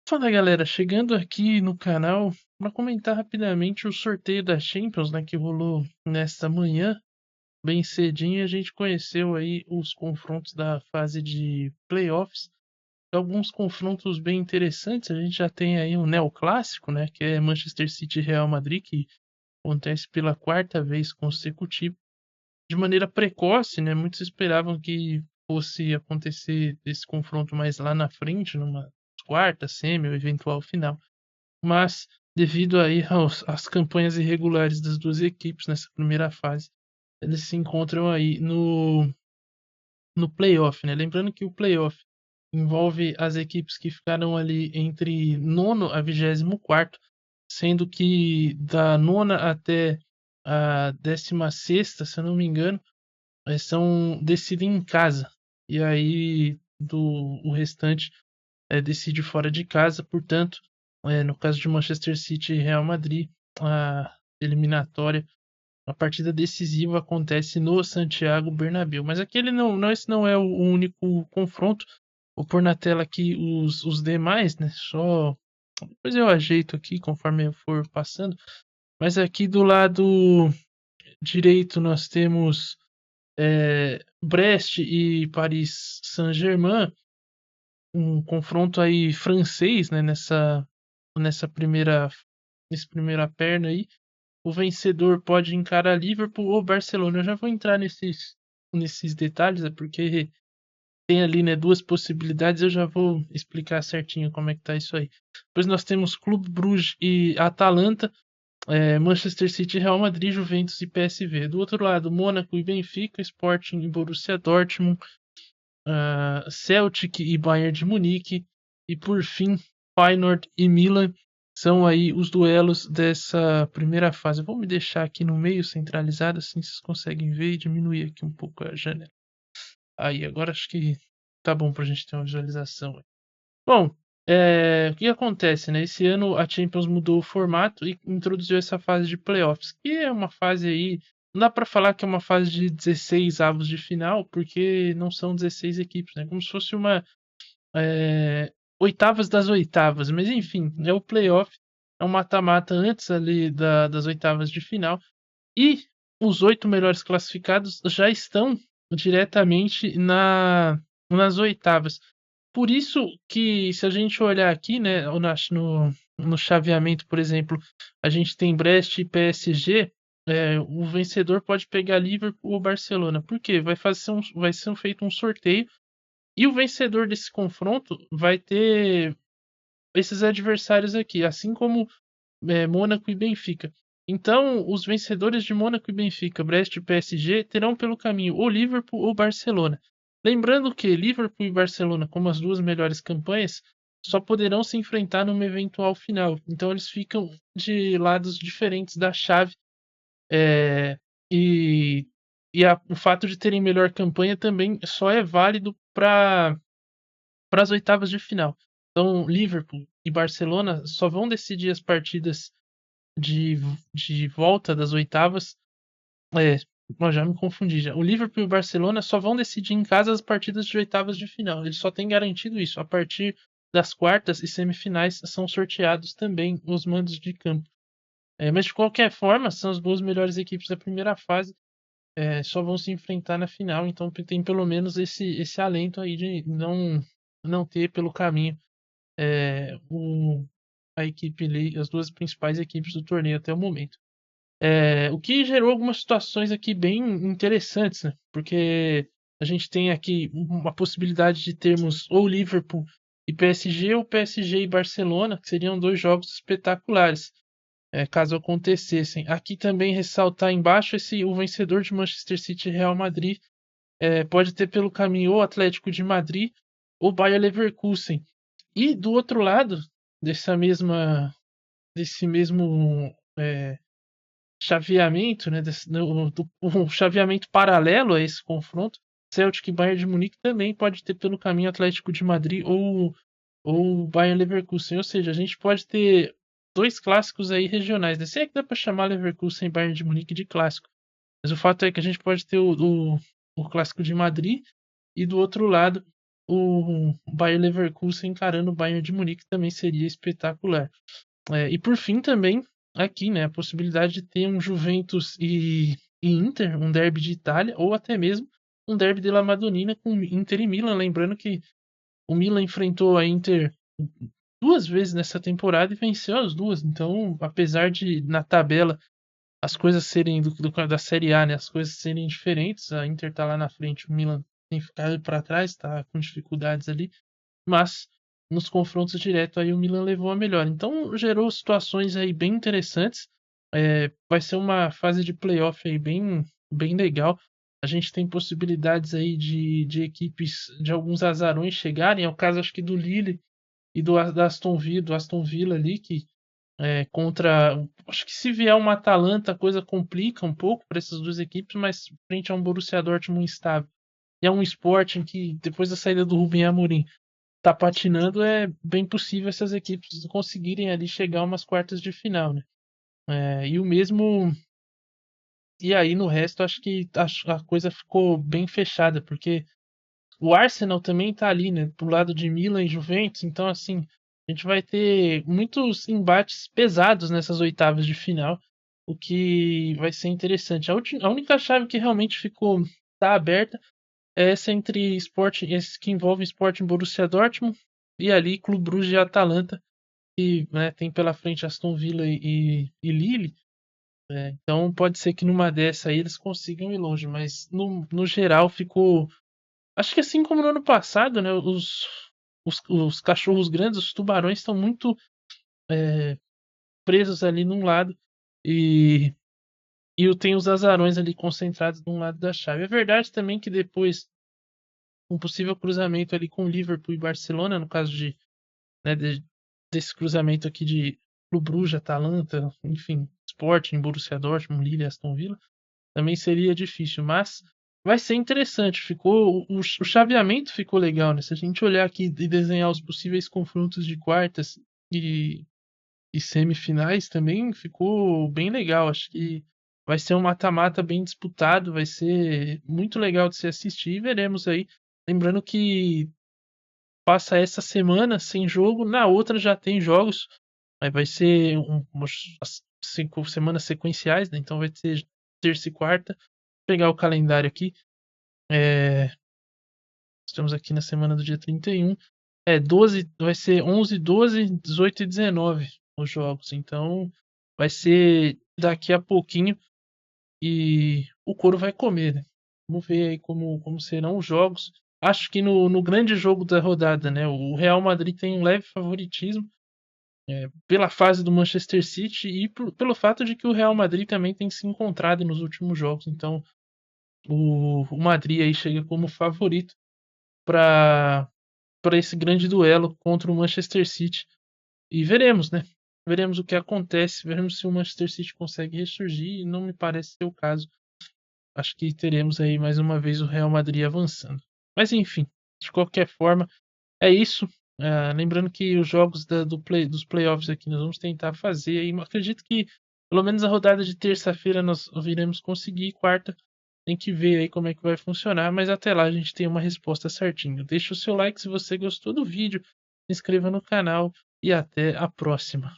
Fala galera, chegando aqui no canal para comentar rapidamente o sorteio da Champions, né, que rolou nesta manhã, bem cedinho. A gente conheceu aí os confrontos da fase de playoffs, alguns confrontos bem interessantes. A gente já tem aí um neoclássico, né, que é Manchester City e Real Madrid, que acontece pela quarta vez consecutiva, de maneira precoce, né? Muitos esperavam que fosse acontecer esse confronto mais lá na frente, numa quarta, semi ou eventual final. Mas, devido aí às campanhas irregulares das duas equipes nessa primeira fase, eles se encontram aí no playoff, né? Lembrando que o playoff envolve as equipes que ficaram ali entre nono a 24º, sendo que da nona até a 16ª, se eu não me engano, são decidem em casa. E aí o restante decide fora de casa. Portanto, no caso de Manchester City e Real Madrid, a eliminatória, a partida decisiva acontece no Santiago Bernabéu. Mas aquele esse não é o único confronto. Vou pôr na tela aqui os demais, né? Só depois eu ajeito aqui conforme eu for passando. Mas aqui do lado direito nós temos Brest e Paris Saint-Germain, um confronto aí francês, né, nessa primeira perna aí. O vencedor pode encarar Liverpool ou Barcelona. Eu já vou entrar nesses detalhes, é porque tem ali, né, duas possibilidades. Eu já vou explicar certinho como é que tá isso aí. Depois nós temos Clube Bruges e Atalanta, Manchester City, Real Madrid, Juventus e PSV. Do outro lado, Mônaco e Benfica, Sporting e Borussia Dortmund, Celtic e Bayern de Munique, e por fim Feyenoord e Milan. São aí os duelos dessa primeira fase. Eu vou me deixar aqui no meio centralizado, assim vocês conseguem ver, e diminuir aqui um pouco a janela. Aí, agora acho que tá bom pra gente ter uma visualização. Bom, o que acontece, né? Esse ano a Champions mudou o formato e introduziu essa fase de playoffs, que é uma fase aí. Não dá pra falar que é uma fase de 16 avos de final, porque não são 16 equipes, né? Como se fosse uma oitavas das oitavas. Mas enfim, é o playoff, é um mata-mata antes ali das oitavas de final. E os 8 melhores classificados já estão diretamente nas oitavas. Por isso que, se a gente olhar aqui, né, no chaveamento, por exemplo, a gente tem Brest e PSG, o vencedor pode pegar Liverpool ou Barcelona. Por quê? Vai ser feito um sorteio e o vencedor desse confronto vai ter esses adversários aqui, assim como Mônaco e Benfica. Então, os vencedores de Mônaco e Benfica, Brest e PSG, terão pelo caminho ou Liverpool ou Barcelona. Lembrando que Liverpool e Barcelona, como as duas melhores campanhas, só poderão se enfrentar numa eventual final. Então, eles ficam de lados diferentes da chave. E, o fato de terem melhor campanha também só é válido para as oitavas de final. Então, Liverpool e Barcelona só vão decidir as partidas de, de volta das oitavas. Já me confundi já. O Liverpool e o Barcelona só vão decidir em casa as partidas de oitavas de final. Eles só têm garantido isso. A partir das quartas e semifinais são sorteados também os mandos de campo. Mas de qualquer forma, são as duas melhores equipes da primeira fase. Só vão se enfrentar na final. Então tem pelo menos esse alento aí de não ter pelo caminho a equipe ali, as duas principais equipes do torneio até o momento. O que gerou algumas situações aqui bem interessantes, né? Porque a gente tem aqui uma possibilidade de termos ou Liverpool e PSG ou PSG e Barcelona, que seriam dois jogos espetaculares, caso acontecessem. Aqui também ressaltar embaixo o vencedor de Manchester City e Real Madrid pode ter pelo caminho ou Atlético de Madrid ou Bayer Leverkusen. E do outro lado desse mesmo chaveamento, né, um chaveamento paralelo a esse confronto, Celtic e Bayern de Munique também pode ter pelo caminho Atlético de Madrid ou Bayern Leverkusen. Ou seja, a gente pode ter dois clássicos aí regionais, né? Se é que dá para chamar Leverkusen e Bayern de Munique de clássico. Mas o fato é que a gente pode ter o clássico de Madrid e do outro lado o Bayer Leverkusen encarando o Bayern de Munique também seria espetacular. E por fim também, aqui, né, a possibilidade de ter um Juventus e Inter, um derby de Itália, ou até mesmo um derby della Madonnina com Inter e Milan. Lembrando que o Milan enfrentou a Inter 2 vezes nessa temporada e venceu as 2. Então, apesar de na tabela as coisas serem da Série A, né, as coisas serem diferentes, a Inter tá lá na frente, o Milan tem ficado para trás, tá com dificuldades ali, mas nos confrontos diretos aí o Milan levou a melhor. Então gerou situações aí bem interessantes. Vai ser uma fase de playoff aí bem legal. A gente tem possibilidades aí de equipes, de alguns azarões chegarem. É o caso, acho que do Lille e da Aston Villa ali, que contra. Acho que se vier uma Atalanta, a coisa complica um pouco para essas duas equipes, mas frente a um Borussia Dortmund instável e a um Sporting que, depois da saída do Rubem Amorim, tá patinando, é bem possível essas equipes conseguirem ali chegar a umas quartas de final, né? E o mesmo. E aí no resto, acho que a coisa ficou bem fechada, porque o Arsenal também tá ali, né? Do lado de Milan e Juventus, então assim. A gente vai ter muitos embates pesados nessas oitavas de final, o que vai ser interessante. A única chave que realmente tá aberta é essa entre esse que envolve Sporting Borussia Dortmund e ali Clube Brugge e Atalanta, que, né, tem pela frente Aston Villa e Lille. Então pode ser que numa dessa aí eles consigam ir longe, mas no geral ficou. Acho que assim como no ano passado, né? Os cachorros grandes, os tubarões, estão muito presos ali num lado e, tem os azarões ali concentrados de um lado da chave. É verdade também que depois um possível cruzamento ali com Liverpool e Barcelona, no caso né, desse cruzamento aqui de Clube Brugge, Atalanta, enfim, Sporting, Borussia Dortmund, Lille, Aston Villa, também seria difícil, mas vai ser interessante. O chaveamento ficou legal, né? Se a gente olhar aqui e desenhar os possíveis confrontos de quartas e, semifinais também ficou bem legal. Acho que vai ser um mata-mata bem disputado, vai ser muito legal de se assistir e veremos aí. Lembrando que passa essa semana sem jogo, na outra já tem jogos. Aí vai ser umas 5 semanas sequenciais, né? Então vai ser terça e quarta. Vou pegar o calendário aqui. Estamos aqui na semana do dia 31. 12, vai ser 11, 12, 18 e 19 os jogos. Então vai ser daqui a pouquinho e o couro vai comer, né? Vamos ver aí como serão os jogos. Acho que no grande jogo da rodada, né? O Real Madrid tem um leve favoritismo pela fase do Manchester City e pelo fato de que o Real Madrid também tem se encontrado nos últimos jogos. Então o Madrid aí chega como favorito para esse grande duelo contra o Manchester City. E veremos, né? Veremos o que acontece, veremos se o Manchester City consegue ressurgir, e não me parece ser o caso. Acho que teremos aí mais uma vez o Real Madrid avançando. Mas enfim, de qualquer forma, é isso. Lembrando que os jogos dos playoffs aqui nós vamos tentar fazer. E acredito que pelo menos a rodada de terça-feira nós viremos conseguir. Quarta tem que ver aí como é que vai funcionar. Mas até lá a gente tem uma resposta certinha. Deixa o seu like se você gostou do vídeo. Se inscreva no canal e até a próxima.